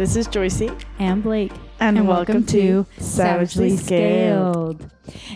This is Joyce and Blake. And welcome to Savagely Scaled.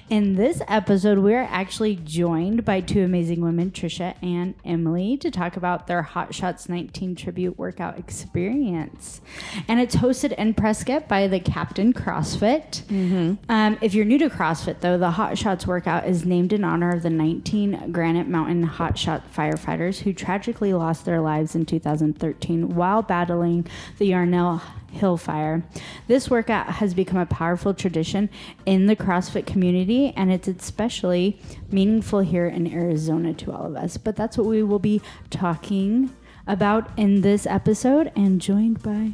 In this episode, we are actually joined by two amazing women, Tricia and Emily, to talk about their Hotshots 19 tribute workout experience. And it's hosted in Prescott by the Captain CrossFit. Mm-hmm. If you're new to CrossFit, though, the Hotshots workout is named in honor of the 19 Granite Mountain Hotshot firefighters who tragically lost their lives in 2013 while battling the Yarnell Hill Fire. This workout has become a powerful tradition in the CrossFit community, and it's especially meaningful here in Arizona to all of us. But that's what we will be talking about in this episode, and joined by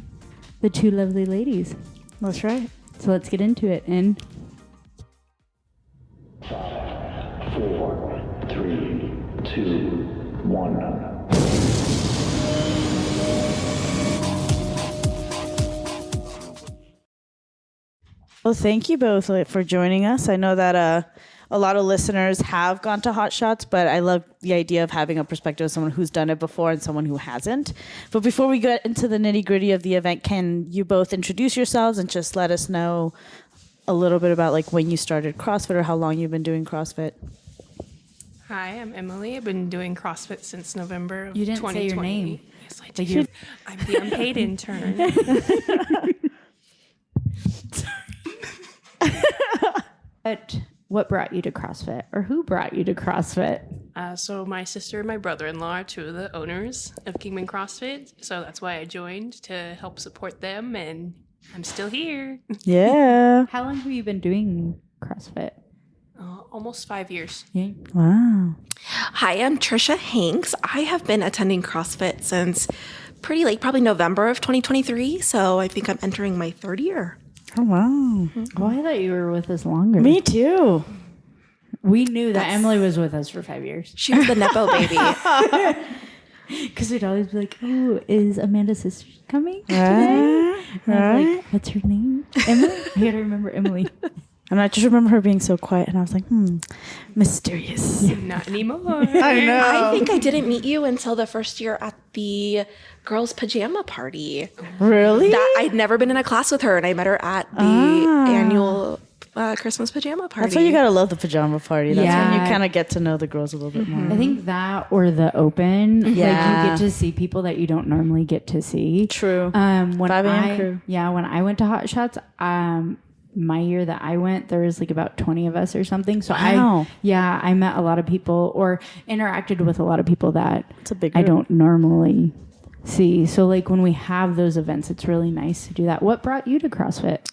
the two lovely ladies. That's right. So let's get into it. And 5, 4, 3, 2, 1. Well, thank you both for joining us. I know that a lot of listeners have gone to Hotshots, but I love the idea of having a perspective of someone who's done it before and someone who hasn't. But before we get into the nitty-gritty of the event, can you both introduce yourselves and just let us know a little bit about like when you started CrossFit or how long you've been doing CrossFit? Hi, I'm Emily. I've been doing CrossFit since November of 2020. You didn't say your name. Yes, I did. I'm the unpaid intern. But what brought you to CrossFit, or who brought you to CrossFit? So my sister and my brother-in-law are two of the owners of Kingman CrossFit. So that's why I joined, to help support them, and I'm still here. Yeah. How long have you been doing CrossFit? Almost 5 years. Yeah. Wow. Hi, I'm Tricia Hanks. I have been attending CrossFit since pretty late, probably November of 2023. So I think I'm entering my third year. Oh, wow. Oh, I thought you were with us longer. Me too. We knew that Emily was with us for 5 years. She was the Nepo baby. Because we'd always be like, oh, is Amanda's sister coming today? And I was like, what's her name? Emily? I gotta remember Emily. And I just remember her being so quiet, and I was like, mysterious. Not anymore. I know. I think I didn't meet you until the first year at the girls' pajama party. Really? That I'd never been in a class with her, and I met her at the annual Christmas pajama party. That's why you gotta love the pajama party. That's when you Yeah. kind of get to know the girls a little bit more. I think that or the open. Yeah. Like you get to see people that you don't normally get to see. True. When 5 a.m. I, crew. Yeah, when I went to Hotshots, my year that I went, there was like about 20 of us or something. So Wow. I met a lot of people or interacted with a lot of people that It's a big I group. don't normally see. So like when we have those events, it's really nice to do that. What brought you to CrossFit?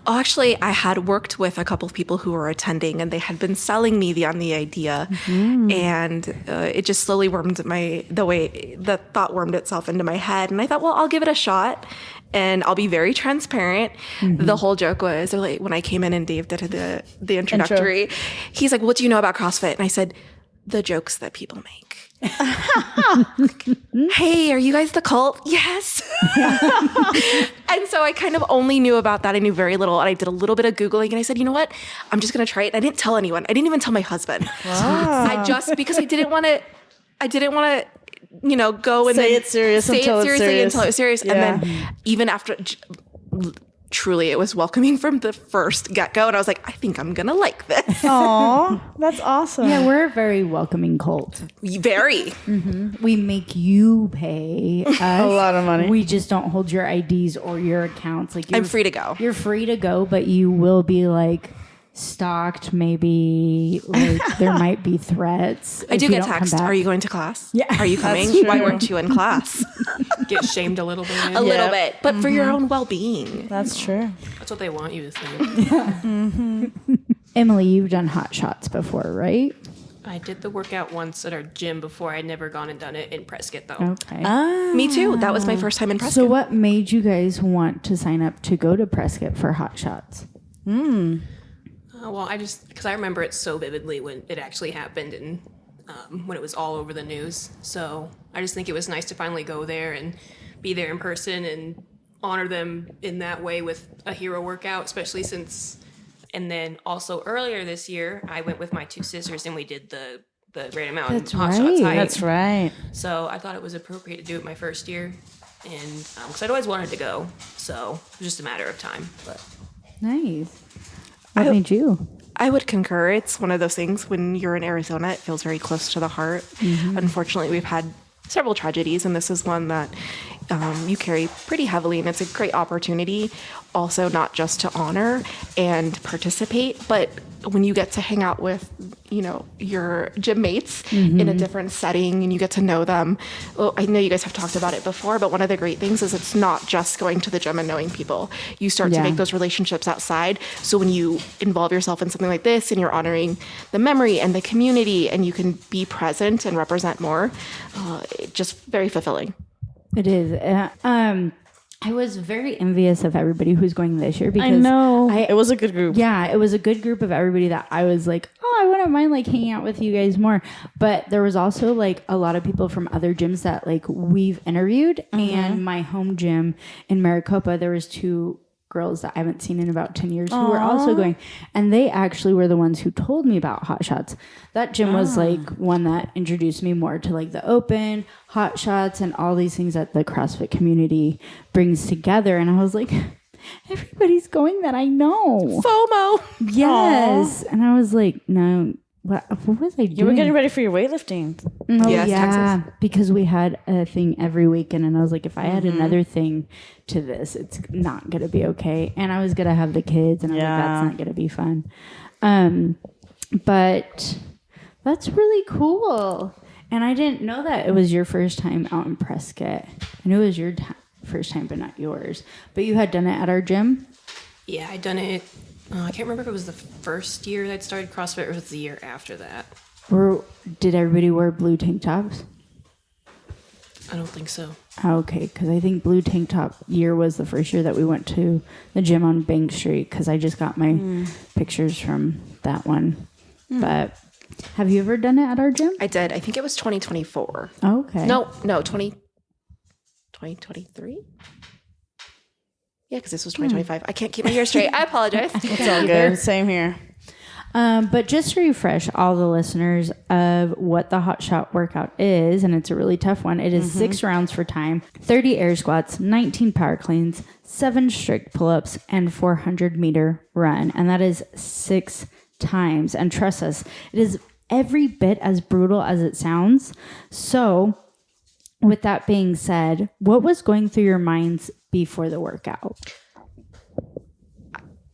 Oh, actually, I had worked with a couple of people who were attending, and they had been selling me on the idea, and it just slowly the thought wormed itself into my head, and I thought, well, I'll give it a shot, and I'll be very transparent. The whole joke was, like, when I came in and Dave did the introductory, he's like, "What do you know about CrossFit?" And I said, "The jokes that people make." Hey, are you guys the cult? Yes. And so I kind of only knew about that. I knew very little, and I did a little bit of Googling, and I said, you know what? I'm just going to try it. And I didn't tell anyone. I didn't even tell my husband. Wow. Because I didn't want to, go and Say it serious until it's serious. And then even after, truly, it was welcoming from the first get-go. And I was like, I think I'm going to like this. Aw, that's awesome. Yeah, we're a very welcoming cult. Very. We make you pay us A lot of money. We just don't hold your IDs or your accounts. Like I'm free to go. You're free to go, but you will be like stalked. Maybe like there might be threats. I do get text. Are you going to class? Yeah. Are you coming? That's Why true. weren't you in class? Get shamed a little bit. A little bit, but for your own well-being. That's true. That's what they want you to think. Emily, you've done Hotshots before, right? I did the workout once at our gym before. I'd never gone and done it in Prescott, though. Okay. Me too. That was my first time in Prescott. So what made you guys want to sign up to go to Prescott for Hotshots? Well, because I remember it so vividly when it actually happened and when it was all over the news. So I just think it was nice to finally go there and be there in person and honor them in that way with a hero workout, especially since. And then also earlier this year, I went with my two sisters and we did the Granite Mountain Hotshot height. That's right. So I thought it was appropriate to do it my first year. and because I'd always wanted to go, so it was just a matter of time. But Nice. What made you? I would concur. It's one of those things when you're in Arizona, it feels very close to the heart. Unfortunately, we've had several tragedies, and this is one that you carry pretty heavily, and it's a great opportunity also not just to honor and participate, but when you get to hang out with, your gym mates in a different setting and you get to know them. Well, I know you guys have talked about it before, but one of the great things is it's not just going to the gym and knowing people. You start to make those relationships outside. So when you involve yourself in something like this and you're honoring the memory and the community and you can be present and represent more, it's just very fulfilling. It is. I was very envious of everybody who's going this year because I know it was a good group. Yeah, it was a good group of everybody that I was like, oh, I wouldn't mind like hanging out with you guys more. But there was also like a lot of people from other gyms that like we've interviewed, and my home gym in Maricopa, there was 2 girls that I haven't seen in about 10 years who were also going, and they actually were the ones who told me about Hotshots. That gym was like one that introduced me more to like the open Hotshots and all these things that the CrossFit community brings together. And I was like, everybody's going that I know. FOMO. Yes. And I was like, no, what was I doing? You were getting ready for your weightlifting. Oh, Yes, yeah, Texas. because we had a thing every weekend, and I was like, if I add another thing to this, it's not going to be okay. And I was going to have the kids, and I was like, that's not going to be fun. But that's really cool. And I didn't know that it was your first time out in Prescott. I knew it was your first time, but not yours. But you had done it at our gym? yeah, I'd done it. I can't remember if it was the first year I'd started CrossFit or it was the year after that. Or did everybody wear blue tank tops? I don't think so. Okay, because I think blue tank top year was the first year that we went to the gym on Bank Street, because I just got my pictures from that one. But have you ever done it at our gym? I did. I think it was 2024. Okay. No, 2023? Yeah, because this was 2025. I can't keep my years straight. I apologize. It's all good. Same here. But just to refresh all the listeners of what the Hotshot workout is, and it's a really tough one. It is 6 rounds for time, 30 air squats, 19 power cleans, 7 strict pull-ups, and 400-meter run. And that is 6 times. And trust us, it is every bit as brutal as it sounds. So with that being said, what was going through your minds before the workout?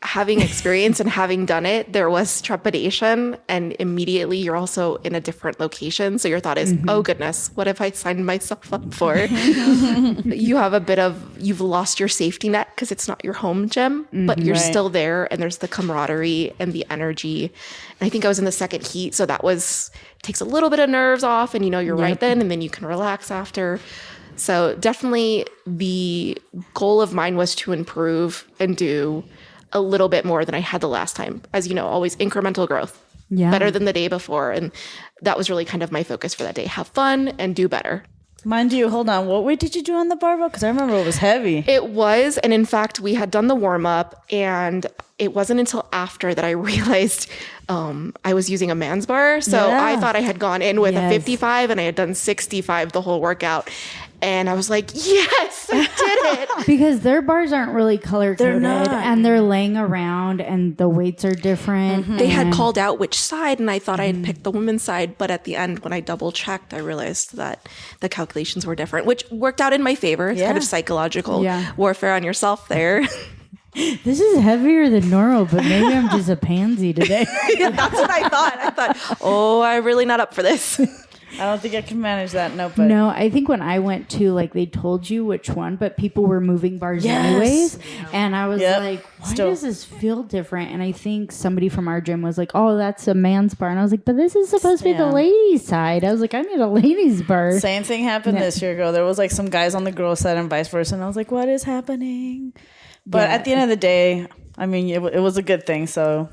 Having experience and having done it, there was trepidation, and immediately you're also in a different location. So your thought is, oh goodness, what have I signed myself up for? You have a bit of, you've lost your safety net because it's not your home gym, but you're still there, and there's the camaraderie and the energy. And I think I was in the second heat, so that takes a little bit of nerves off, and you're right then, and then you can relax after. So definitely the goal of mine was to improve and do a little bit more than I had the last time. As you know, always incremental growth. Yeah. Better than the day before. And that was really kind of my focus for that day. Have fun and do better. Mind you, hold on. What weight did you do on the barbell? Because I remember it was heavy. It was. And in fact, we had done the warm up, and it wasn't until after that I realized I was using a man's bar. So I thought I had gone in with a 55 and I had done 65 the whole workout. And I was like, yes, I did it. Because their bars aren't really color coded, not. and they're laying around, and the weights are different. They had called out which side, and I thought I had picked the women's side. But at the end, when I double checked, I realized that the calculations were different, which worked out in my favor. It's kind of psychological warfare on yourself there. This is heavier than normal, but maybe I'm just a pansy today. That's what I thought. I thought, oh, I'm really not up for this. I don't think I can manage that. No, but No, I think when I went to, like, they told you which one, but people were moving bars anyways. And I was like, why does this feel different? And I think somebody from our gym was like, oh, that's a man's bar. And I was like, but this is supposed to be the ladies' side. I was like, I need a ladies' bar. Same thing happened this year ago. There was like some guys on the girls' side and vice versa. And I was like, what is happening? But at the end of the day, I mean, it was a good thing. So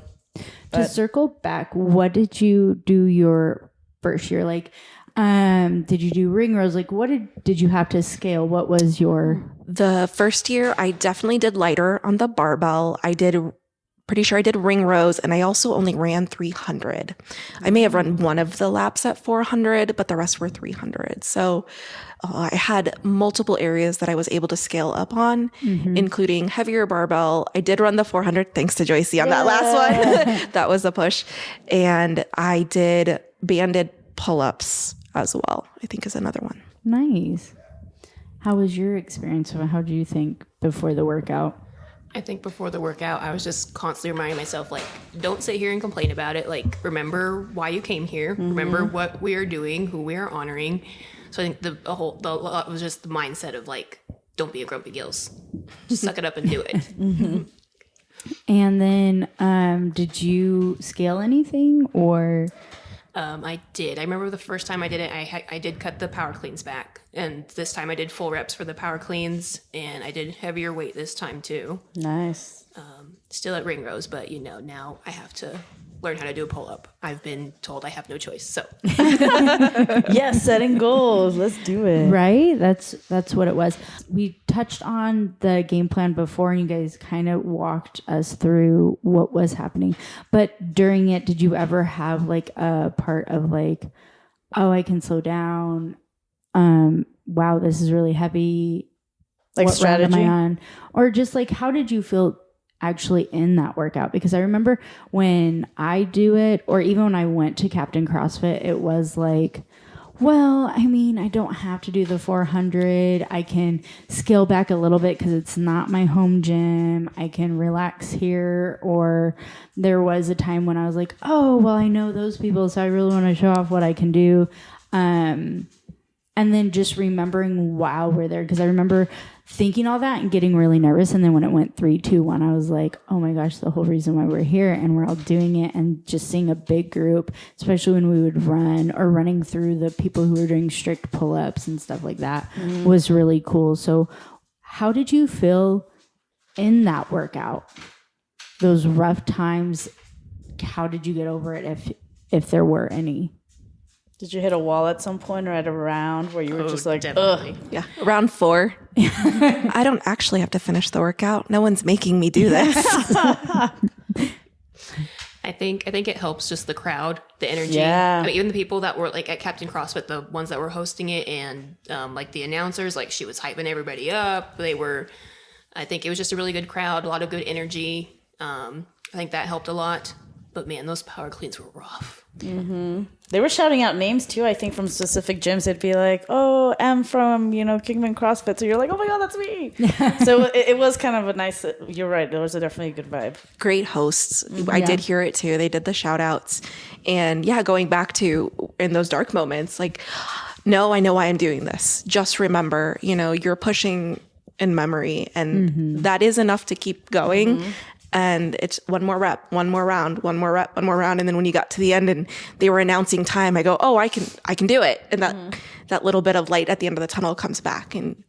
to circle back, what did you do your first year? Like, did you do ring rows? Like, what did you have to scale? What was your... The first year, I definitely did lighter on the barbell. I did pretty sure I did ring rows, and I also only ran 300. I may have run one of the laps at 400, but the rest were 300. So I had multiple areas that I was able to scale up on, including heavier barbell. I did run the 400, thanks to Joyce on that last one. That was a push. And I did banded pull-ups as well, I think is another one. Nice. How was your experience? How do you think before the workout? I think before the workout, I was just constantly reminding myself, like, don't sit here and complain about it. Like, remember why you came here. Remember what we are doing, who we are honoring. So I think the lot was just the mindset of, like, don't be a grumpy gills. Just suck it up and do it. And then did you scale anything or? I did. I remember the first time I did it, I did cut the power cleans back. And this time I did full reps for the power cleans. And I did heavier weight this time too. Nice. Still at ring rows, but now I have to learn how to do a pull-up. I've been told I have no choice. So Yes, setting goals. Let's do it. Right? That's what it was. We touched on the game plan before and you guys kind of walked us through what was happening. But during it, did you ever have like a part of like, oh, I can slow down. Wow, this is really heavy. Like What round strategy? am I on? Or just like, how did you feel actually in that workout? Because I remember when I do it, or even when I went to Captain CrossFit, it was like, well, I mean, I don't have to do the 400. I can scale back a little bit because it's not my home gym. I can relax here. Or there was a time when I was like, oh, well, I know those people, so I really want to show off what I can do. And then just remembering while we're there, because I remember thinking all that and getting really nervous. And then when it went 3, 2, 1, I was like, oh my gosh, the whole reason why we're here and we're all doing it, and just seeing a big group, especially when we would run or running through the people who were doing strict pull-ups and stuff like that was really cool. So how did you feel in that workout? Those rough times, how did you get over it if there were any? Did you hit a wall at some point or at a round where you were just like, definitely. ugh? Yeah, round 4. I don't actually have to finish the workout. No one's making me do this. I think it helps just the crowd, the energy. Yeah. I mean, even the people that were like at Captain CrossFit, the ones that were hosting it, and like the announcers, like she was hyping everybody up. I think it was just a really good crowd, a lot of good energy. I think that helped a lot. But man, those power cleans were rough. They were shouting out names too, I think, from specific gyms. It'd be like, oh, M from, Kingman CrossFit. So you're like, oh my God, that's me. So it was kind of a nice, you're right. There was definitely a good vibe. Great hosts. I did hear it too. They did the shout outs. And yeah, going back to in those dark moments, like, no, I know why I'm doing this. Just remember, you're pushing in memory, and that is enough to keep going. And it's one more rep, one more round, one more rep, one more round. And then when you got to the end and they were announcing time, I go, oh, I can do it. And that little bit of light at the end of the tunnel comes back and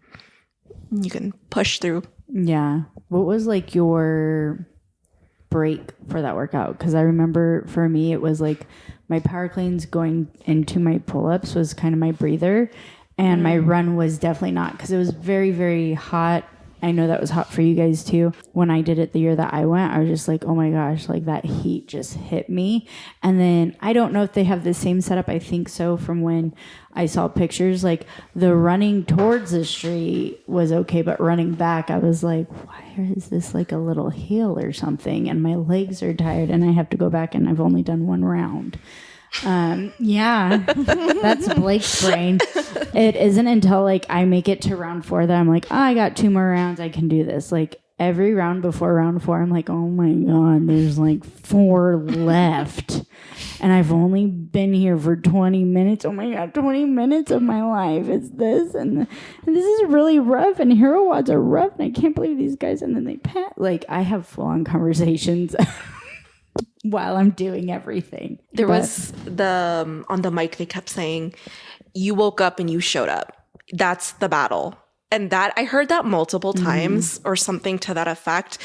you can push through. Yeah. What was like your break for that workout? Because I remember for me, it was like my power cleans going into my pull-ups was kind of my breather. And my run was definitely not, because it was very, very hot. I know that was hot for you guys too. When I did it the year that I went, I was just like, oh my gosh, like that heat just hit me. And then I don't know if they have the same setup. I think so, from when I saw pictures. Like the running towards the street was okay, but running back, I was like, why is this like a little hill or something? And my legs are tired and I have to go back, and I've only done one round. Yeah, that's Blake's brain. It isn't until like I make it to round 4 that I'm like, oh, I got 2 more rounds, I can do this. Like every round before round 4, I'm like, oh my God, there's like 4 left. And I've only been here for 20 minutes. Oh my God, 20 minutes of my life is this. And this is really rough. And Hero WODs are rough. And I can't believe these guys. And then they like, I have full on conversations while I'm doing everything. There was on the mic, they kept saying, you woke up and you showed up. That's the battle. And that I heard that multiple times or something to that effect.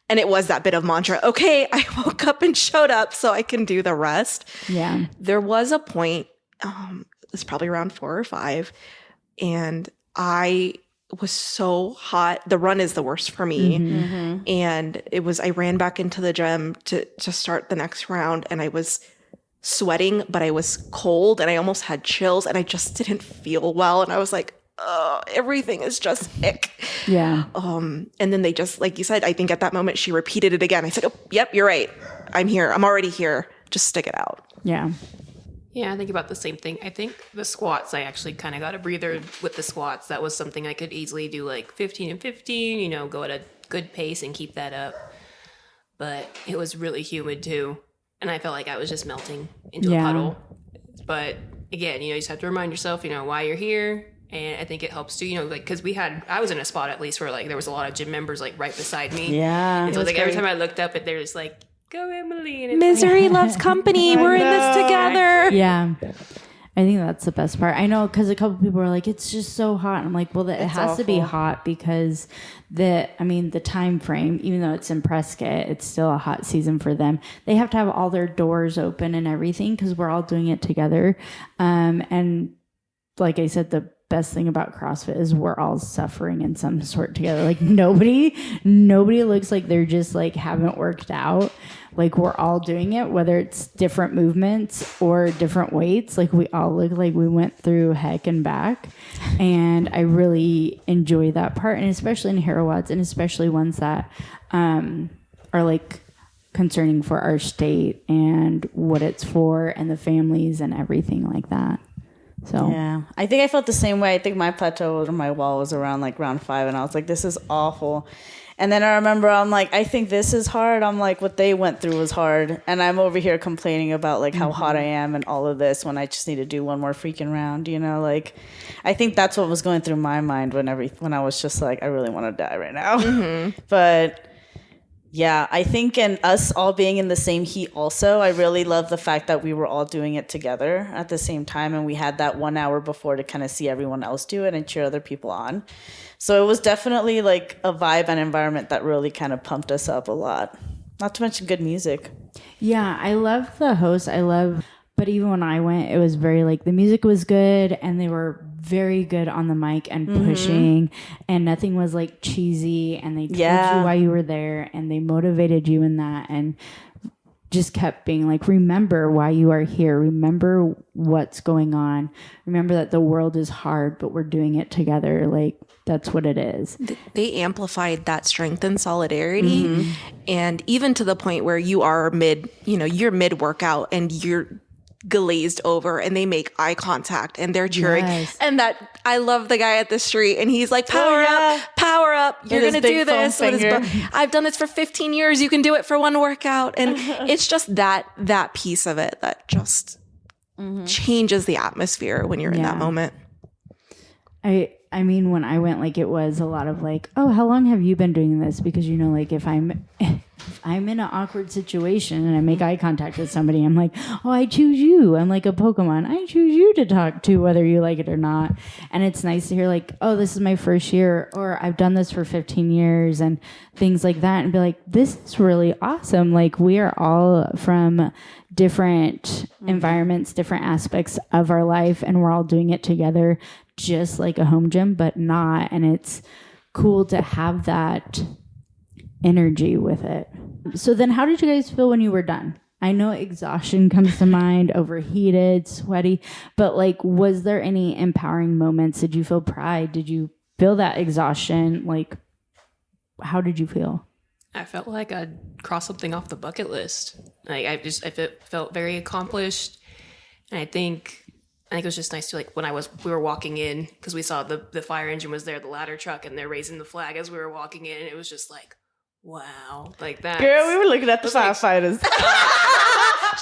And it was that bit of mantra. Okay, I woke up and showed up so I can do the rest. Yeah. There was a point, it's probably around 4 or 5. And I was so hot. The run is the worst for me. And I ran back into the gym to start the next round, and I was sweating, but I was cold and I almost had chills and I just didn't feel well. And I was like, oh, everything is just ick. Yeah. And then they just, like you said, I think at that moment she repeated it again. I said, oh, yep, you're right. I'm here. I'm already here. Just stick it out. Yeah. Yeah, I think about the same thing. I think the squats, I actually kind of got a breather with the squats. That was something I could easily do like 15 and 15, go at a good pace and keep that up. But it was really humid too. And I felt like I was just melting into a puddle. But again, you just have to remind yourself, why you're here. And I think it helps too, because I was in a spot at least where like there was a lot of gym members like right beside me. Yeah. And so like every time I looked up, they're just like, go Emily. And Misery loves company. We're in this together. Yeah. I think that's the best part. I know because a couple people are like, it's just so hot. And I'm like, well, it has to be hot because the time frame, even though it's in Prescott, it's still a hot season for them. They have to have all their doors open and everything because we're all doing it together. And like I said, the best thing about CrossFit is we're all suffering in some sort together. Like nobody looks like they're just like haven't worked out. Like we're all doing it, whether it's different movements or different weights. Like we all look like we went through heck and back. And I really enjoy that part. And especially in Hero WODs, and especially ones that are like concerning for our state and what it's for and the families and everything like that. So yeah, I think I felt the same way. I think my plateau or my wall was around like round 5, and I was like, this is awful. And then I remember I'm like, I think this is hard. I'm like, what they went through was hard, and I'm over here complaining about like how hot I am and all of this when I just need to do one more freaking round. Like I think that's what was going through my mind when I was just like, I really want to die right now. But yeah, I think and us all being in the same heat also, I really love the fact that we were all doing it together at the same time. And we had that 1 hour before to kind of see everyone else do it and cheer other people on. So it was definitely like a vibe and environment that really kind of pumped us up a lot. Not to mention good music. yeah, I love the host. But even when I went, it was very like the music was good and they were very good on the mic and pushing and nothing was like cheesy and they told you why you were there and they motivated you in that and just kept being like, remember why you are here. Remember what's going on. Remember that the world is hard, but we're doing it together. Like that's what it is. They amplified that strength and solidarity. And even to the point where you are you're mid workout and you're glazed over and they make eye contact and they're cheering. Yes. And that I love the guy at the street and he's like, power up. You're going to do this. I've done this for 15 years. You can do it for one workout. And it's just that piece of it that just changes the atmosphere when you're in that moment. I mean, when I went, like, it was a lot of like, oh, how long have you been doing this? Because, like, if I'm in an awkward situation and I make eye contact with somebody, I'm like, oh, I choose you. I'm like a Pokemon. I choose you to talk to whether you like it or not. And it's nice to hear like, oh, this is my first year or I've done this for 15 years and things like that and be like, this is really awesome. Like we are all from different environments, different aspects of our life and we're all doing it together just like a home gym, but not. And it's cool to have that energy with it. So then how did you guys feel when you were done? I know exhaustion comes to mind, overheated, sweaty, but like, was there any empowering moments? Did you feel pride? Did you feel that exhaustion? Like, how did you feel? I felt like I'd crossed something off the bucket list. Like I felt very accomplished. And I think it was just nice to like when we were walking in because we saw the fire engine was there, the ladder truck, and they're raising the flag as we were walking in. And it was just like, wow, like that. Girl, we were looking at the firefighters.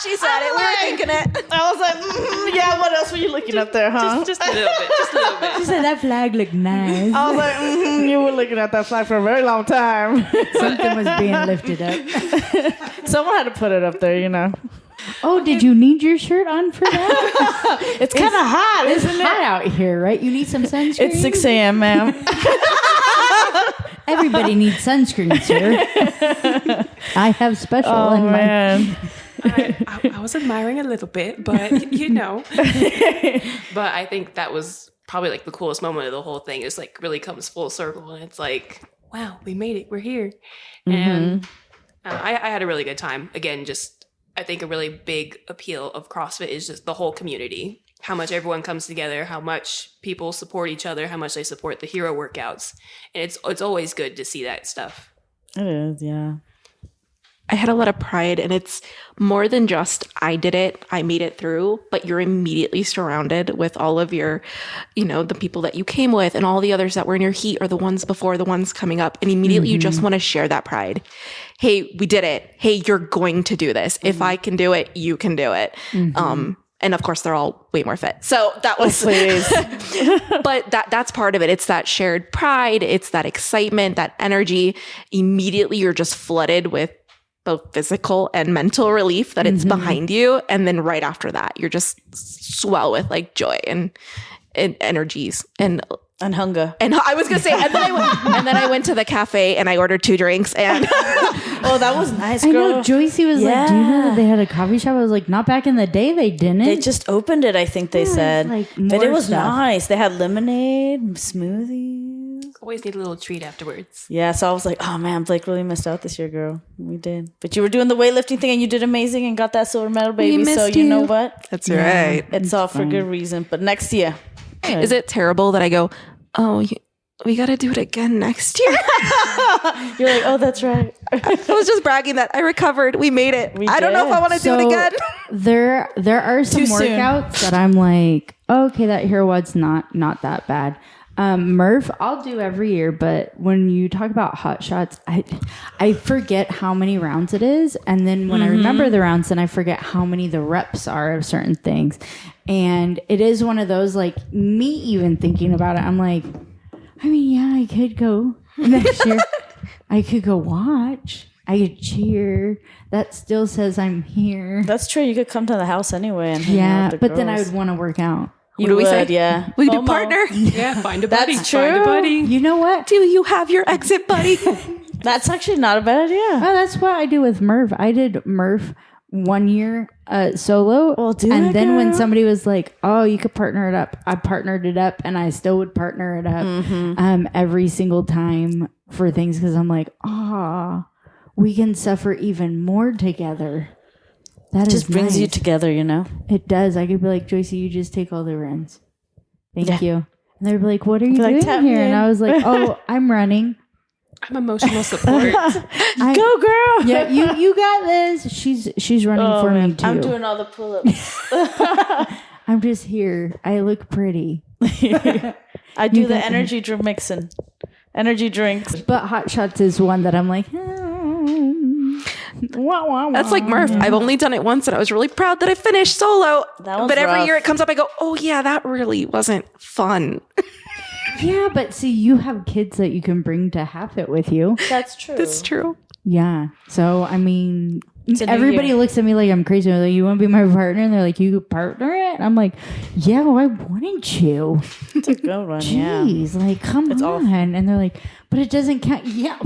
She said it. We were thinking it. I was like, yeah, what else were you looking up there, huh? Just a little bit. Just a little bit. She said that flag looked nice. I was like, you were looking at that flag for a very long time. Something was being lifted up. Someone had to put it up there, Oh, did you need your shirt on for that? It's kind of hot, isn't it? It's hot out here, right? You need some sunscreen? It's 6 a.m., ma'am. Everybody needs sunscreen, sir. I have special. Oh, man. I was admiring a little bit, but But I think that was probably like the coolest moment of the whole thing. Is like really comes full circle, and it's like, wow, we made it, we're here. And I had a really good time. Again, just I think a really big appeal of CrossFit is just the whole community, how much everyone comes together, how much people support each other, how much they support the hero workouts, and it's always good to see that stuff. It is, yeah. I had a lot of pride, and it's more than just I did it, I made it through, but you're immediately surrounded with all of your, the people that you came with and all the others that were in your heat or the ones before, the ones coming up. And immediately you just want to share that pride. Hey, we did it. Hey, you're going to do this. If I can do it, you can do it. And of course, they're all way more fit. So that was, but that's part of it. It's that shared pride. It's that excitement, that energy. Immediately, you're just flooded with both physical and mental relief that it's behind you. And then right after that, you're just swell with like joy and energies and hunger. And I was going to say, and then I went to the cafe and I ordered 2 drinks and oh, that was nice, girl. I know Joycey was like, do you know that they had a coffee shop? I was like, not back in the day, they didn't. They just opened it, I think they said. like but it more was stuff. nice. They had lemonade, smoothies. Always need a little treat afterwards. Yeah, so I was like, oh man, Blake really missed out this year, girl. We did. But you were doing the weightlifting thing and you did amazing and got that silver medal, baby. So you know what? That's right. It's all for good reason. But next year. Is it terrible that I go, oh, we got to do it again next year? You're like, oh, that's right. I was just bragging that I recovered. We made it. I don't know if I want to do it again. There are some Too soon. workouts that I'm like, oh, okay, that Hero WOD's not that bad. Murph, I'll do every year, but when you talk about Hotshots, I forget how many rounds it is, and then when I remember the rounds, then I forget how many the reps are of certain things. And it is one of those, like, me even thinking about it, I'm like, I mean, yeah, I could go next year. I could go watch. I could cheer. That still says I'm here. That's true. You could come to the house anyway and hang out Yeah, with the but then I girls. would want to work out. You do we say? would, yeah. We do FOMO. partner. Yeah, find a buddy. That's true. Find a buddy. You know what? Do you have your exit buddy? That's actually not a bad idea. Oh, that's what I do with Murph. I did Murph 1 year solo. Well, do and it, then when girl. somebody was like, oh, you could partner it up, I partnered it up, and I still would partner it up every single time for things because I'm like, we can suffer even more together. That Just brings you nice. together, you know? It does. I could be like, Joycey, you just take all the runs. Thank Yeah. you. And they'd be like, what are you like, doing "Tap me here? And in." I was like, oh, I'm running. I'm emotional support. Go, girl. Yeah, you got this. She's running for me too. I'm doing all the pull-ups. I'm just here. I look pretty. I do the energy drink mixing. Energy drinks. But Hotshots is one that I'm like, wah, wah, wah. That's like Murph. I've only done it once and I was really proud that I finished solo. That one's but every rough. year it comes up, I go, oh yeah, that really wasn't fun. Yeah, but see, you have kids that you can bring to have it with you. That's true. That's true. Yeah. So, I mean, a new everybody year. looks at me like I'm crazy. They're like, you want to be my partner? And they're like, you could partner it? And I'm like, yeah, why wouldn't you? It's a good one, yeah. Jeez, like, come on. And they're like, but it doesn't count. Yeah.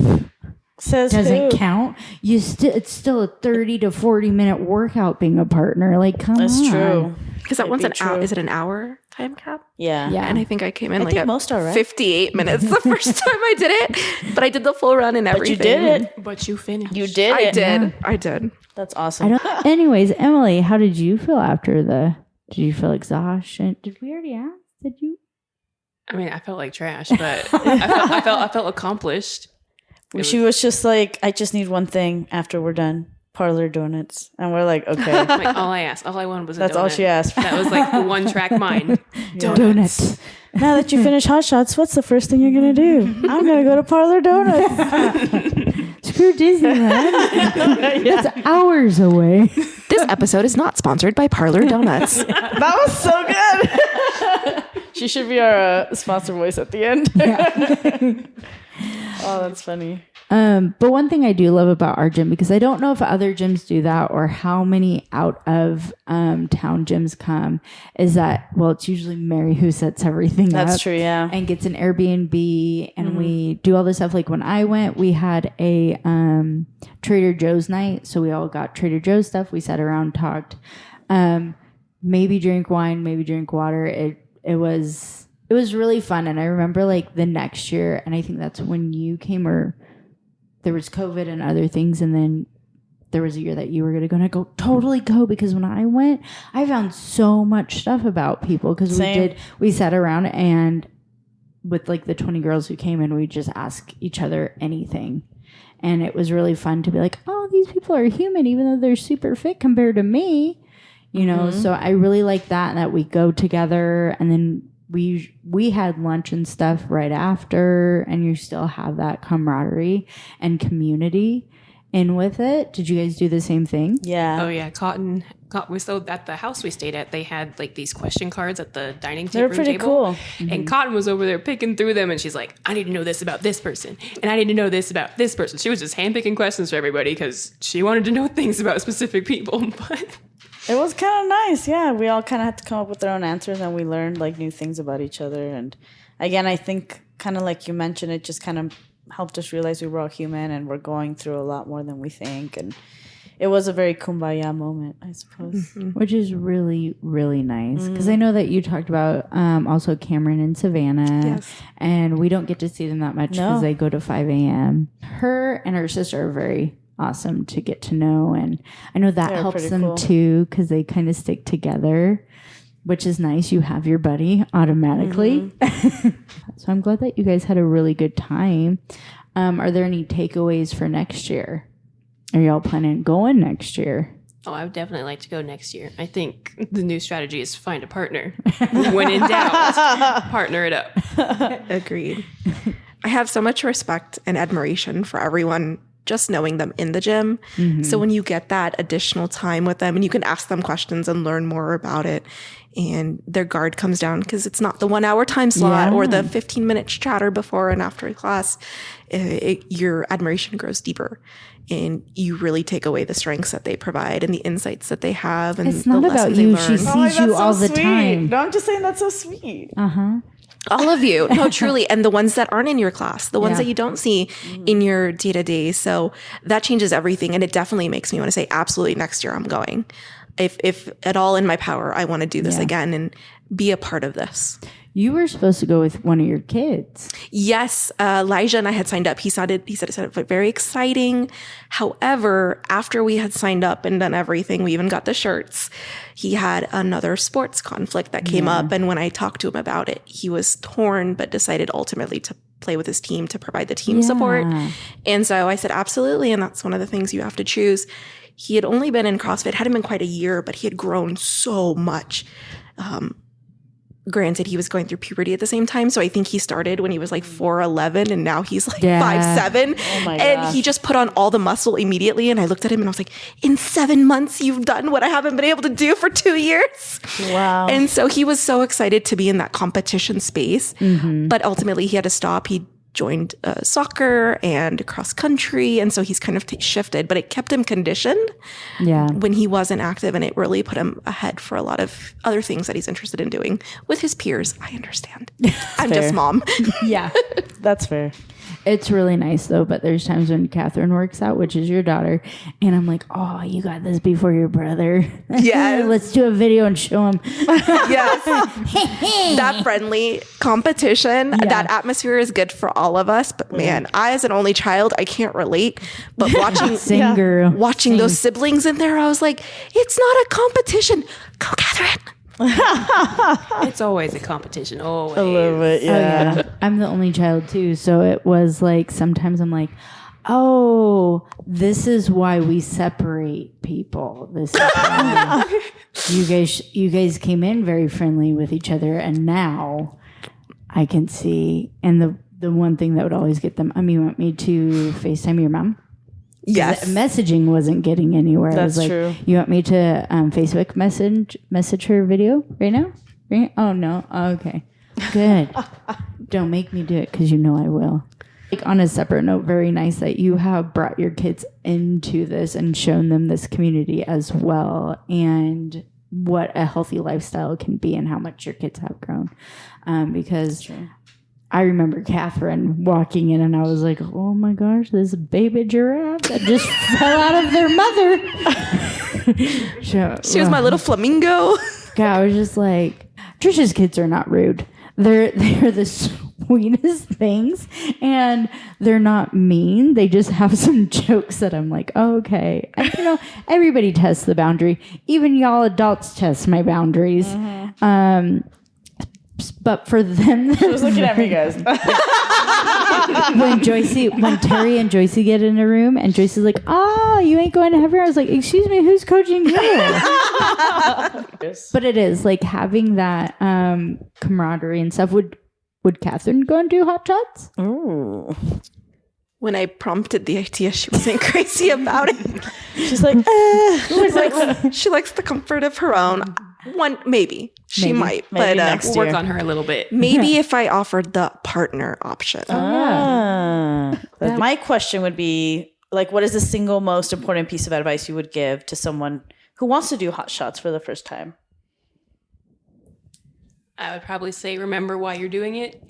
Says Doesn't who? count. It's still a 30 to 40 minute workout being a partner. Like, come on. That's true. Because that It'd one's be an hour. true. Is it an hour time cap? Yeah. Yeah. And I think I came in I like think at most are, right? 58 minutes the first time I did it. But I did the full run and But everything. you did it. But you finished. You did I it. did. Yeah. I did. That's awesome. Anyways, Emily, how did you feel after did you feel exhaustion? Did we already ask? Did you? I mean, I felt like trash, but I felt accomplished. She was just like, I just need one thing after we're done. Parlor donuts. And we're like, okay. Like, all I wanted was a That's donut. all she asked for. That was like the one track mind. Donuts. Now that you finish Hotshots, what's the first thing you're going to do? I'm going to go to Parlor Donuts. Screw Disneyland. That's hours away. This episode is not sponsored by Parlor Donuts. That was so good. She should be our sponsor voice at the end. Oh, that's funny. But one thing I do love about our gym, because I don't know if other gyms do that or how many out of town gyms come, is that, well, it's usually Mary who sets everything up. That's true, yeah. And gets an Airbnb and we do all this stuff. Like when I went, we had a Trader Joe's night. So we all got Trader Joe's stuff. We sat around, talked, maybe drink wine, maybe drink water. It was it was really fun. And I remember like the next year, and I think that's when you came, or there was COVID and other things. And then there was a year that you were going to go, and I go, totally go. Because when I went, I found so much stuff about people. Because we sat around and with like the 20 girls who came in, we just ask each other anything. And it was really fun to be like, oh, these people are human, even though they're super fit compared to me, you know? So I really like that we go together, and then we had lunch and stuff right after, and you still have that camaraderie and community in with it. Did you guys do the same thing? Yeah. Oh yeah, so at the house we stayed at, they had like these question cards at the dining They're table. pretty cool. And Cotton was over there picking through them, and she's like, I need to know this about this person, and I need to know this about this person. She was just handpicking questions for everybody because she wanted to know things about specific people. But It was kind of nice. Yeah, we all kind of had to come up with our own answers, and we learned like new things about each other. And again, I think kind of like you mentioned, it just kind of helped us realize we were all human and we're going through a lot more than we think. And it was a very kumbaya moment, I suppose. Which is really, really nice. Because I know that you talked about also Cameron and Savannah. Yes. And we don't get to see them that much because they go to 5 a.m. Her and her sister are very awesome to get to know. And I know that helps them too, because they kind of stick together, which is nice. You have your buddy automatically. So I'm glad that you guys had a really good time. Are there any takeaways for next year? Are y'all planning on going next year? oh, I would definitely like to go next year. I think the new strategy is find a partner. When in doubt, partner it up. Agreed. I have so much respect and admiration for everyone just knowing them in the gym. Mm-hmm. So when you get that additional time with them and you can ask them questions and learn more about it, and their guard comes down because it's not the 1 hour time slot or the 15 minutes chatter before and after class, your admiration grows deeper. And you really take away the strengths that they provide and the insights that they have. And it's not the about lessons you. they She learn. sees you all the time. No, I'm just saying that's so sweet. Uh-huh. All of you. No, truly. And the ones that aren't in your class, the ones that you don't see in your day-to-day. So that changes everything. And it definitely makes me want to say, absolutely, next year I'm going. If at all in my power, I want to do this again and be a part of this. You were supposed to go with one of your kids. Yes, Elijah and I had signed up. He said it very exciting. However, after we had signed up and done everything, we even got the shirts, he had another sports conflict that came up. And when I talked to him about it, he was torn, but decided ultimately to play with his team to provide the team support. And so I said, absolutely. And that's one of the things you have to choose. He had only been in CrossFit, hadn't been quite a year, but he had grown so much. Granted, he was going through puberty at the same time. So I think he started when he was like 4'11", and now he's like 5'7". Oh my and gosh. he just put on all the muscle immediately. And I looked at him and I was like, in 7 months, you've done what I haven't been able to do for 2 years. Wow. And so he was so excited to be in that competition space. Mm-hmm. But ultimately, he had to stop. He joined soccer and cross country. And so he's kind of shifted, but it kept him conditioned when he wasn't active. And it really put him ahead for a lot of other things that he's interested in doing with his peers. I understand. I'm fair. just mom. Yeah. That's fair. It's really nice though, but there's times when Catherine works out, which is your daughter, and I'm like, oh, you got this before your brother. Yeah. Let's do a video and show him. Yes. That friendly competition, that atmosphere is good for all of us. But man, I as an only child, I can't relate. But watching those siblings in there, I was like, it's not a competition. Go, Catherine. It's always a competition. Always. A little bit, yeah. I'm the only child too, so it was like sometimes I'm like, oh, this is why we separate people. This is why you guys came in very friendly with each other, and now I can see. And the one thing that would always get them, you want me to FaceTime your mom? Yes. Messaging wasn't getting anywhere. That's I was like, true. You want me to Facebook message her video right now? Right? Oh, no. Oh, okay. Good. Don't make me do it because you know I will. Like, on a separate note, very nice that you have brought your kids into this and shown them this community as well, and what a healthy lifestyle can be and how much your kids have grown. Because I remember Catherine walking in and I was like, oh my gosh, this baby giraffe that just fell out of their mother. She was my little flamingo. God, I was just like, Trisha's kids are not rude. They're the sweetest things, and they're not mean. They just have some jokes that I'm like, oh, okay. And, you know, everybody tests the boundary. Even y'all adults test my boundaries. But for them, I was looking at me, guys. when Terry and Joycey get in a room and Joycey's like, oh, you ain't going to heaven. I was like, excuse me, who's coaching you? But it is like having that camaraderie and stuff. Would Catherine go and do Hotshots? Ooh. When I prompted the idea, she wasn't crazy about it. She's like, She likes the comfort of her own. Maybe she might, Maybe but next We'll work on her a little bit. maybe if I offered the partner option. My question would be, like, what is the single most important piece of advice you would give to someone who wants to do Hotshots for the first time? I would probably say remember why you're doing it.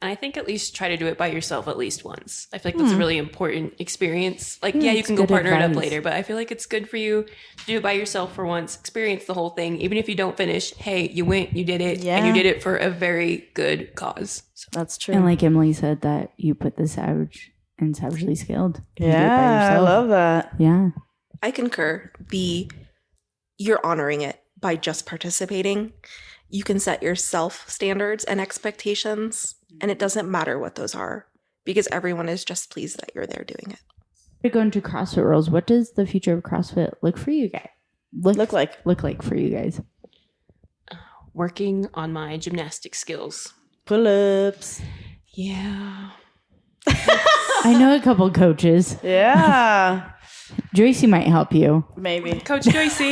And I think at least try to do it by yourself at least once. I feel like that's a really important experience. Like, yeah, you can go partner it up later, but I feel like it's good for you to do it by yourself for once, experience the whole thing. Even if you don't finish, hey, you went, you did it, and you did it for a very good cause. So. That's true. And like Emily said, that you put the savage and savagely skilled. You do it by Yeah, I yourself. love that. Yeah. I concur. You're honoring it by just participating. You can set yourself standards and expectations, and it doesn't matter what those are because everyone is just pleased that you're there doing it. We're going to CrossFit Worlds. What does the future of CrossFit look for you guys? Look like for you guys? Working on my gymnastic skills. Pull-ups. Yeah. I know a couple coaches. Yeah. Joycey might help you. Maybe. Coach Joycey.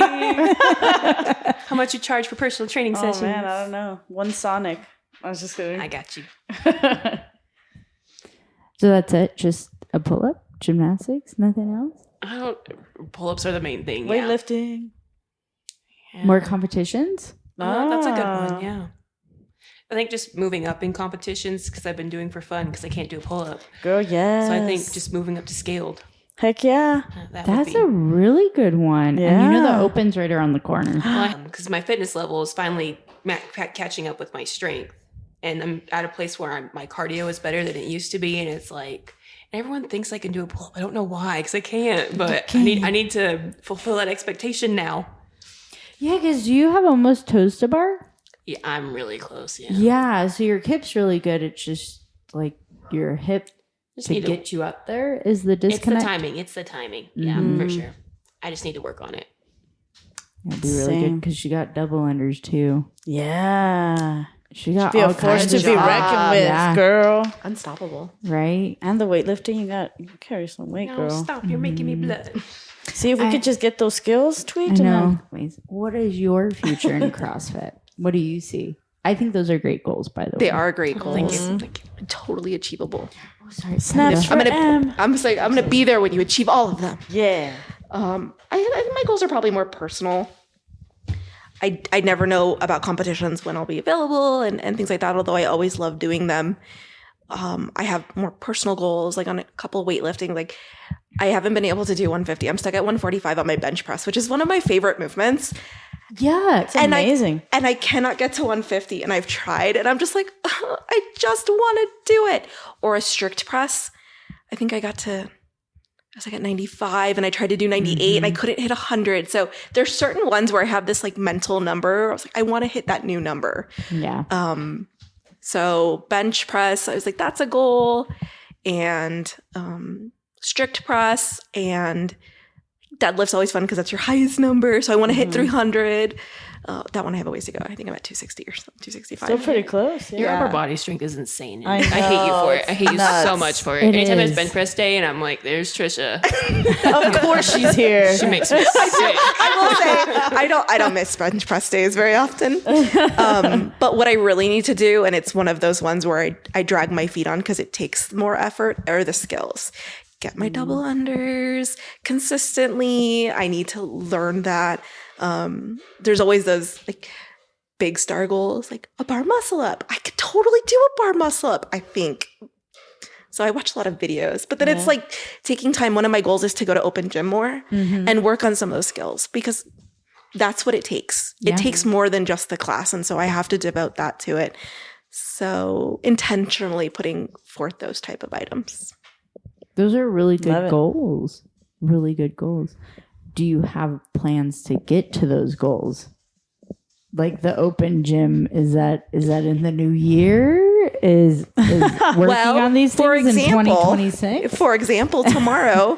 How much you charge for personal training Oh, sessions? man, I don't know. One Sonic. I was just kidding. I got you. So that's it? Just a pull-up? Gymnastics? Nothing else? Pull-ups are the main thing. Yeah. Weightlifting. Yeah. More competitions? That's a good one, yeah. I think just moving up in competitions because I've been doing for fun because I can't do a pull-up. Girl, yes. So I think just moving up to scaled. Heck yeah. That's a really good one. Yeah. And you know the open's right around the corner. Because my fitness level is finally catching up with my strength. And I'm at a place where my cardio is better than it used to be. And it's like, everyone thinks I can do a pull-up. I don't know why, because I can't. But I need to fulfill that expectation now. Yeah, because you have almost toes to bar. Yeah, I'm really close, yeah. Yeah, so your hip's really good. It's just like your hip to get you up there is the disconnect. It's the timing. Yeah, for sure. I just need to work on it. It'll be really good because she got double unders too. Yeah. She got Be all a force kinds to of be reckoned with, Yeah. girl. Unstoppable. Right? And the weightlifting, you carry some weight, No, girl. stop. You're making me blood. See if we could just get those skills I tweaked. know. What is your future in CrossFit? What do you see? I think those are great goals, by the way. They are great goals. Thank you. Totally achievable. Oh, sorry. Snaps for M. I'm gonna be there when you achieve all of them. Yeah. I think my goals are probably more personal. I never know about competitions when I'll be available and things like that, although I always love doing them. I have more personal goals, like on a couple weightlifting. Like I haven't been able to do 150. I'm stuck at 145 on my bench press, which is one of my favorite movements. Yeah. It's amazing. And I cannot get to 150, and I've tried, and I'm just like, I just want to do it. Or a strict press. I think I was like at 95, and I tried to do 98, and I couldn't hit 100. So there's certain ones where I have this like mental number. I was like, I want to hit that new number. Yeah. So bench press, I was like, that's a goal. And strict press and deadlift's always fun because that's your highest number. So I want to hit 300. That one I have a ways to go. I think I'm at 260 or something, 265. Still pretty close. Your upper body strength is insane. I I hate you know, for it. I hate you nuts. so much for it. It Anytime is. there's bench press day and I'm like, there's Tricia. Of course she's here. She makes me sick. I will say I don't miss bench press days very often. But what I really need to do, and it's one of those ones where I drag my feet on because it takes more effort, are the skills. Get my double unders consistently. I need to learn that. There's always those like big star goals, like a bar muscle up. I could totally do a bar muscle up, I think. So I watch a lot of videos, but then it's like taking time. One of my goals is to go to open gym more and work on some of those skills because that's what it takes. Yeah. It takes more than just the class. And so I have to devote that to it. So intentionally putting forth those type of items. Those are really Love good it. goals. Really good goals. Do you have plans to get to those goals? Like the open gym, is that in the new year? Is working on these things in 2026? For example, tomorrow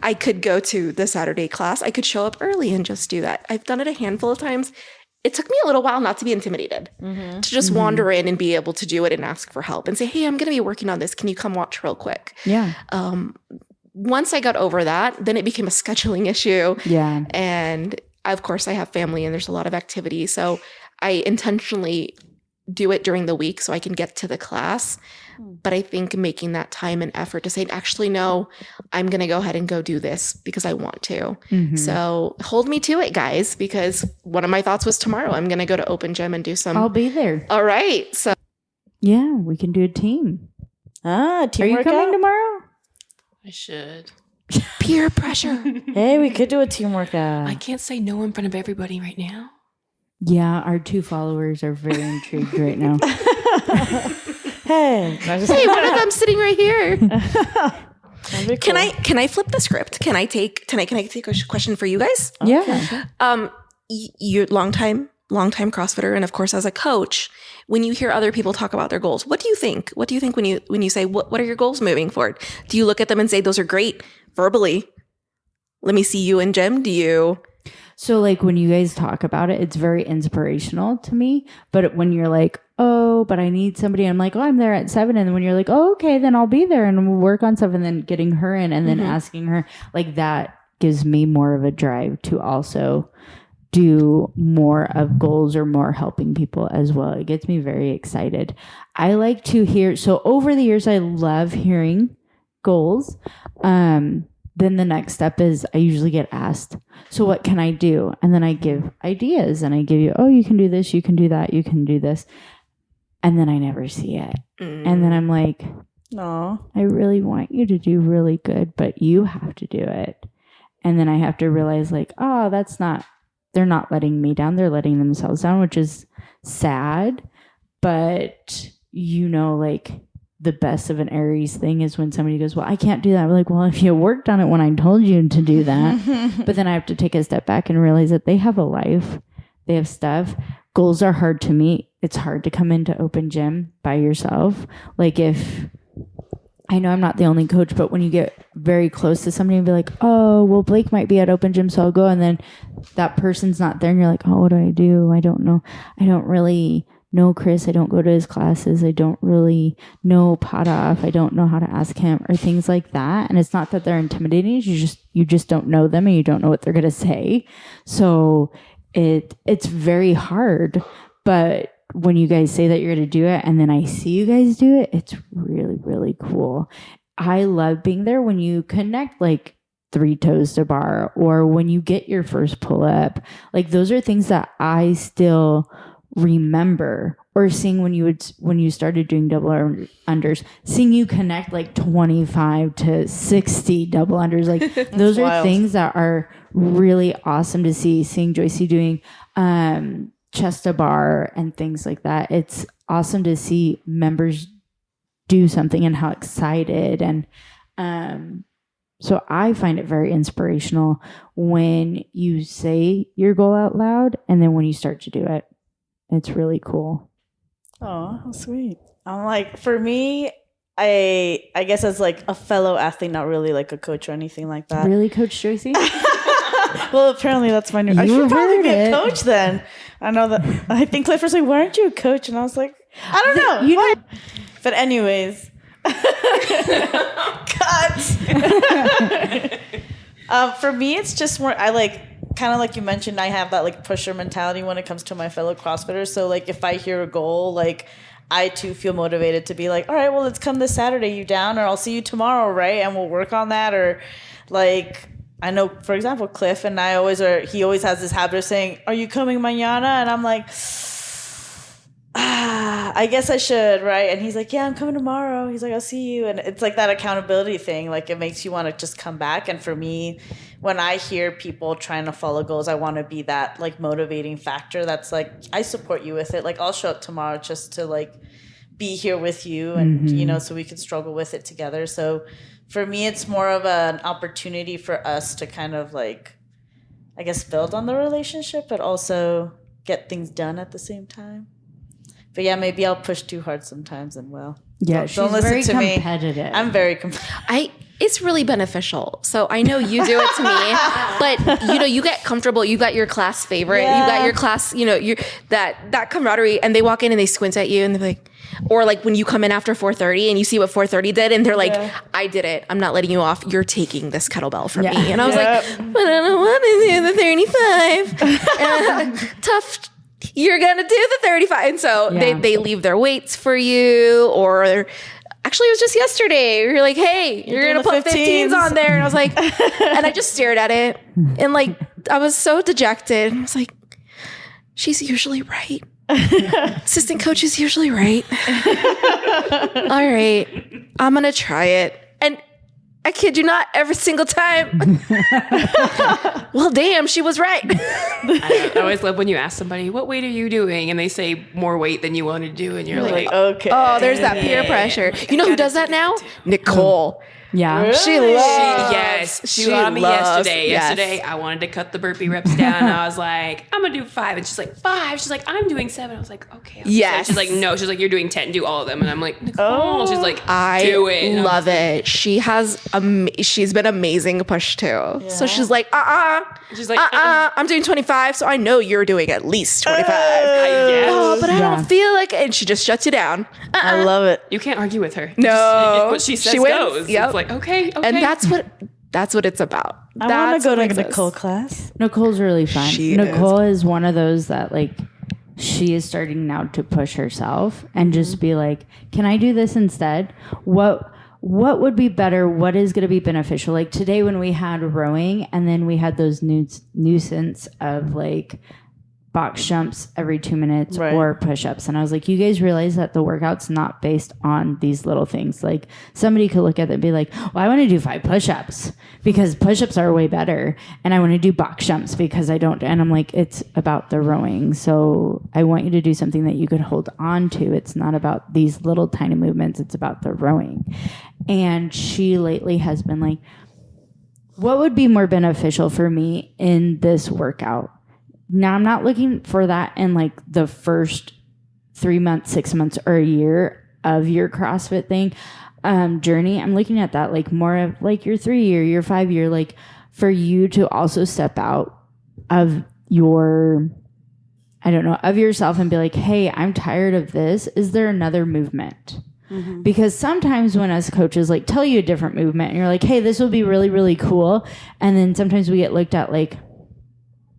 I could go to the Saturday class. I could show up early and just do that. I've done it a handful of times. It took me a little while not to be intimidated, to just wander in and be able to do it and ask for help and say, hey, I'm going to be working on this. Can you come watch real quick? Yeah. Once I got over that, then it became a scheduling issue. Yeah. And of course, I have family and there's a lot of activity. So I intentionally do it during the week so I can get to the class. But I think making that time and effort to say, actually, no, I'm going to go ahead and go do this because I want to. So hold me to it, guys, because one of my thoughts was tomorrow I'm going to go to open gym and do some. I'll be there. All right. So Yeah, we can do a team. Team Are you workout? coming tomorrow? I should. peer pressure. Hey, we could do a team workout. I can't say no in front of everybody right now. Yeah, our 2 followers are very intrigued right now. Hey, Hey, one of them sitting right here. that'd be Can cool. I flip the script? Can I take a question for you guys? Yeah. You're longtime CrossFitter, and of course, as a coach, when you hear other people talk about their goals, what do you think? What do you think when you say what are your goals moving forward? Do you look at them and say those are great verbally? Let me see you in gym. Do you? So like when you guys talk about it, it's very inspirational to me. But when you're like, oh, but I need somebody, I'm like, oh, I'm there at 7. And then when you're like, oh, okay, then I'll be there and we'll work on stuff. And then getting her in and then asking her, like that gives me more of a drive to also do more of goals or more helping people as well. It gets me very excited. I like to hear, so over the years, I love hearing goals. Then the next step is I usually get asked, so what can I do? And then I give ideas and I give you, oh, you can do this, you can do that, you can do this. And then I never see it. And then I'm like, No. I really want you to do really good, but you have to do it. And then I have to realize like, oh, they're not letting me down. They're letting themselves down, which is sad. But like the best of an Aries thing is when somebody goes, well, I can't do that. I'm like, well, if you worked on it when I told you to do that, but then I have to take a step back and realize that they have a life, they have stuff. Goals are hard to meet. It's hard to come into open gym by yourself. Like if I know I'm not the only coach, but when you get very close to somebody and be like, oh, well, Blake might be at open gym, so I'll go. And then that person's not there and you're like, oh, what do? I don't know. I don't really know Chris. I don't go to his classes. I don't really know Pot Off. I don't know how to ask him or things like that. And it's not that they're intimidating. You just don't know them and you don't know what they're going to say. So it's very hard. But when you guys say that you're going to do it and then I see you guys do it, it's really, really cool. I love being there when you connect like 3 toes to bar or when you get your first pull up. Like those are things that I still remember, or seeing when you started doing double unders, seeing you connect like 25 to 60 double unders, like those are wild. things that are really awesome to see. Seeing Joyce doing chest to bar and things like that, it's awesome to see members do something and how excited and so I find it very inspirational when you say your goal out loud and then when you start to do it. It's really cool. Oh, how sweet. I'm like, for me, I guess as like a fellow athlete, not really like a coach or anything like that. Really, Coach Joyce? Well, apparently that's my new. I You should probably heard be a it. coach then. I know that. I think Cliff was like, "Why aren't you a coach?" And I was like, "I don't know." You know, But anyways, cut. For me, it's just more. I like kind of like you mentioned. I have that like pusher mentality when it comes to my fellow CrossFitters. So like, if I hear a goal, like I too feel motivated to be like, "All right, well, let's come this Saturday. You down? Or I'll see you tomorrow, right? And we'll work on that." Or like. I know, for example, Cliff and I he always has this habit of saying, "Are you coming mañana?" And I'm like, I guess I should, right? And he's like, "Yeah, I'm coming tomorrow." He's like, "I'll see you." And it's like that accountability thing. Like it makes you want to just come back. And for me, when I hear people trying to follow goals, I want to be that like motivating factor. That's like, I support you with it. Like I'll show up tomorrow just to like be here with you and, you know, so we can struggle with it together. So for me, it's more of an opportunity for us to kind of like, I guess, build on the relationship, but also get things done at the same time. But yeah, maybe I'll push too hard sometimes and Yeah, don't listen very to me. competitive. I'm very competitive. It's really beneficial. So I know you do it to me, but you know, you get comfortable. You got your class favorite. Yeah. You got your class, you know, that camaraderie, and they walk in and they squint at you and they're like, or like when you come in after 4:30 and you see what 4:30 did and they're like, I did it. I'm not letting you off. You're taking this kettlebell from me. And I was like, but I don't want to do the 35. Tough. You're going to do the 35. And so they leave their weights for you, or actually, it was just yesterday. You're like, hey, you're going to put 15s on there. And I was like, and I just stared at it. And like, I was so dejected. I was like, she's usually right. Assistant coach is usually right. All right. I'm going to try it. And I kid you not, every single time. Well, damn, she was right. I always love when you ask somebody, what weight are you doing? And they say more weight than you want to do. And you're like, Okay. Oh, there's that peer pressure. You know who does that now? Nicole. Yeah. She loves. yes. She She on me loves- yesterday. yes. Yesterday, I wanted to cut the burpee reps down. I was like, I'm going to do 5. And she's like, 5. She's like, I'm doing 7. I was like, okay. Yes. She's like, no. She's like, you're doing 10. Do all of them. And I'm like, Nicole. She's like, I do it. And I'm love it. She has she's been amazing to push too. So she's like, She's like, I'm doing 25, so I know you're doing at least 25. yes. Oh, but I don't feel like it. And she just shuts you down. I love it. You can't argue with her. No. What she says She wins. goes. Yep. It's like, okay. And that's what it's about. I want to go to That's what Nicole makes us- class. Nicole's really fun. She Nicole is one of those that like she is starting now to push herself and just be like, can I do this instead? What would be better? What is going to be beneficial? Like today when we had rowing and then we had those nuisance of like box jumps every 2 minutes or push-ups. And I was like, you guys realize that the workout's not based on these little things. Like somebody could look at it and be like, well, I want to do 5 push-ups because push-ups are way better. And I want to do box jumps because I don't. And I'm like, it's about the rowing. So I want you to do something that you could hold on to. It's not about these little tiny movements. It's about the rowing. And she lately has been like, what would be more beneficial for me in this workout? Now, I'm not looking for that in like the first 3 months, 6 months, or a year of your CrossFit thing journey. I'm looking at that like more of like your 3-year, your 5-year, like for you to also step out of your, I don't know, of yourself and be like, hey, I'm tired of this. Is there another movement? Mm-hmm. Because sometimes when us coaches like tell you a different movement and you're like, hey, this will be really, really cool. And then sometimes we get looked at like,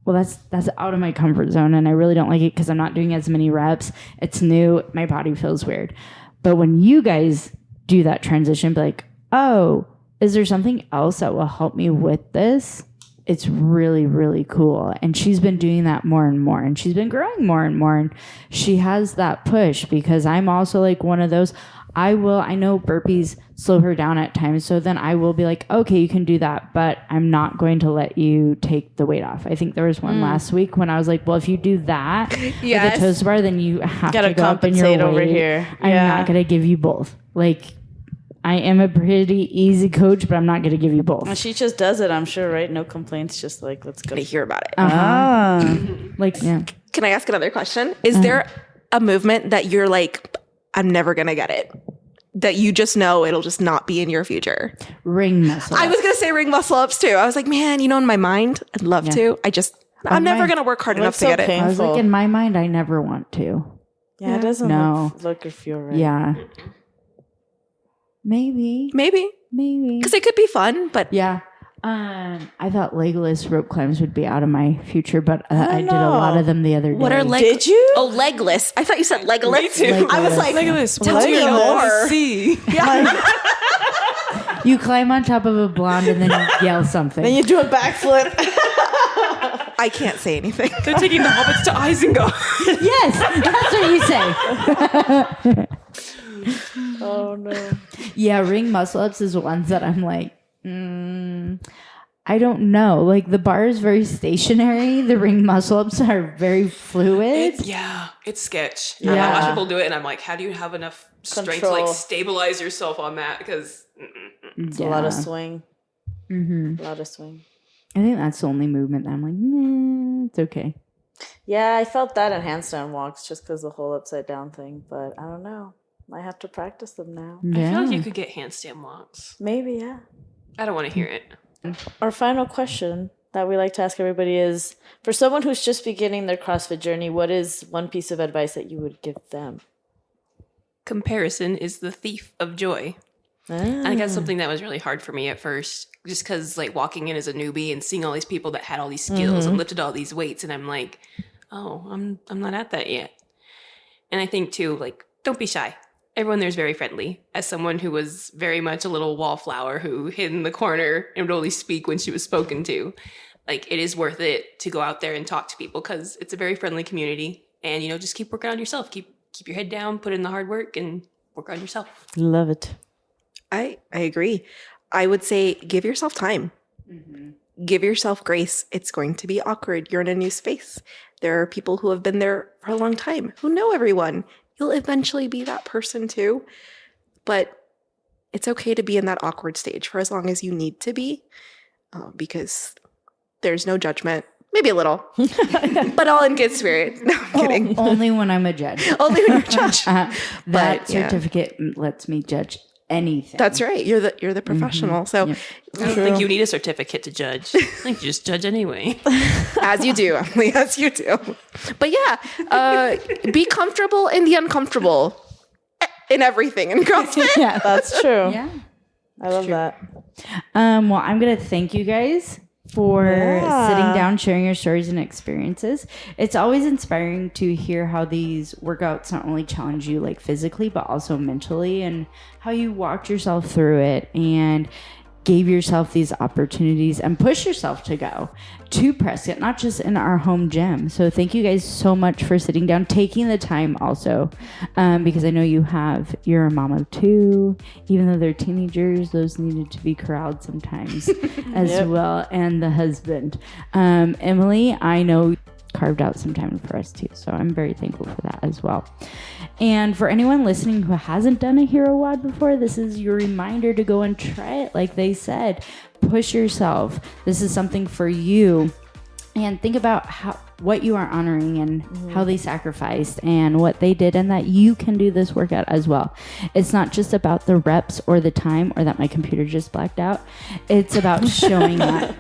well, that's out of my comfort zone and I really don't like it because I'm not doing as many reps. It's new. My body feels weird. But when you guys do that transition, be like, oh, is there something else that will help me with this? It's really, really cool. And she's been doing that more and more. And she's been growing more and more. And she has that push because I'm also like one of those. I know burpees slow her down at times. So then I will be like, okay, you can do that, but I'm not going to let you take the weight off. I think there was one last week when I was like, well, if you do that with the toast bar, then you have to go up in your weight. over here. I'm not going to give you both. Like, I am a pretty easy coach, but I'm not going to give you both. And she just does it, I'm sure, right? No complaints. Just like, let's go. To hear about it. Like, yeah. Can I ask another question? Is there a movement that you're like, I'm never going to get it? That you just know it'll just not be in your future? Ring muscle. I was going to say ring muscle ups too. I was like, man, you know, in my mind, I'd love to. I'm never going to work hard enough to get it. I was like, in my mind, I never want to. Yeah, it doesn't look or feel right. Yeah. Maybe. Because it could be fun, but Yeah. I thought legless rope climbs would be out of my future, but I did a lot of them the other day. what are Did you? Oh, legless. I thought you said legless. Me too. Legless. I was like, Legless. tell me more. See. You climb on top of a blonde and then you yell something. Then you do a backflip. I can't say anything. They're taking the hobbits to Isengard. Yes, that's what you say. Oh, no. Yeah, ring muscle ups is ones that I'm like, I don't know. Like the bar is very stationary. The ring muscle ups are very fluid. It's sketch. Yeah. I watch people do it and I'm like, how do you have enough strength to like stabilize yourself on that because It's a lot of swing. A lot of swing. I think that's the only movement that I'm like, nah, it's okay. Yeah, I felt that in handstand walks just because the whole upside down thing, but I don't know. I have to practice them now. Yeah. I feel like you could get handstand walks. Maybe, yeah. I don't want to hear it. Our final question that we like to ask everybody is, for someone who's just beginning their CrossFit journey, what is one piece of advice that you would give them? Comparison is the thief of joy. I think that's something that was really hard for me at first, just because like walking in as a newbie and seeing all these people that had all these skills and lifted all these weights, and I'm like, oh, I'm not at that yet. And I think too, like, don't be shy. Everyone there is very friendly. As someone who was very much a little wallflower who hid in the corner and would only speak when she was spoken to, like, it is worth it to go out there and talk to people because it's a very friendly community. And, you know, just keep working on yourself. Keep your head down, put in the hard work, and work on yourself. Love it. I agree. I would say give yourself time. Give yourself grace. It's going to be awkward. You're in a new space. There are people who have been there for a long time who know everyone. You'll eventually be that person too. But it's okay to be in that awkward stage for as long as you need to be, because there's no judgment. Maybe a little, but all in good spirit. No, I'm kidding. Only when I'm a judge. Only when you're a judge. That But, yeah. certificate lets me judge anything. That's right. You're the professional. So Yep. I don't think you need a certificate to judge. I think you just judge anyway. as you do, Emily, as you do. But yeah, be comfortable in the uncomfortable in everything in CrossFit. Yeah, That's true. yeah. I love that. Well, I'm going to thank you guys for sitting down, sharing your stories and experiences. It's always inspiring to hear how these workouts not only challenge you like physically, but also mentally, and how you walked yourself through it and gave yourself these opportunities and push yourself to go to Prescott, not just in our home gym. So thank you guys so much for sitting down, taking the time also, because I know you're a mom of two, even though they're teenagers, those needed to be corralled sometimes as well. And the husband, Emily, I know carved out some time for us too. So I'm very thankful for that as well. And for anyone listening who hasn't done a Hero WOD before, this is your reminder to go and try it. Like they said, push yourself. This is something for you. And think about what you are honoring and how they sacrificed and what they did, and that you can do this workout as well. It's not just about the reps or the time or that my computer just blacked out. It's about showing up.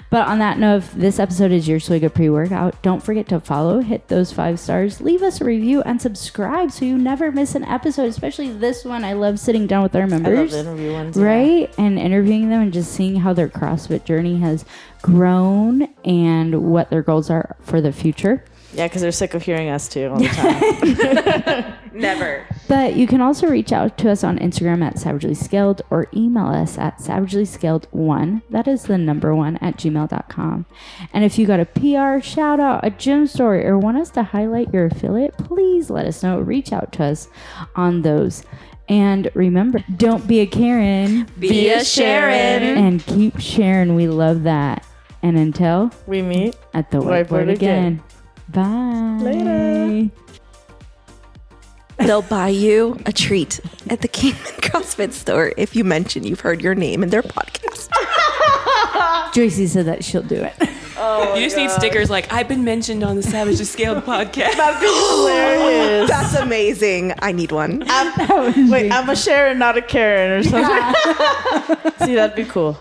But on that note, if this episode is your Swig of pre-workout, don't forget to follow, hit those 5 stars, leave us a review, and subscribe so you never miss an episode, especially this one. I love sitting down with our members. I love the interview ones. Right? And interviewing them and just seeing how their CrossFit journey has grown and what their goals are for the future. Yeah, because they're sick of hearing us too all the time. Never. But you can also reach out to us on Instagram at Savagely Scaled or email us at savagelyscaled1, that is the number 1, at gmail.com. And if you got a PR, shout out, a gym story, or want us to highlight your affiliate, please let us know. Reach out to us on those. And remember, don't be a Karen. Be a Sharon. And keep sharing. We love that. And until We meet at the whiteboard again. Bye. Later. They'll buy you a treat at the Kingman CrossFit store if you mention you've heard your name in their podcast. Joyce said that she'll do it. You just need stickers like, I've been mentioned on the Savagely Scaled podcast. That'd be hilarious. That's amazing. I need one. Wait, I'm a Sharon, not a Karen or something. See, that'd be cool.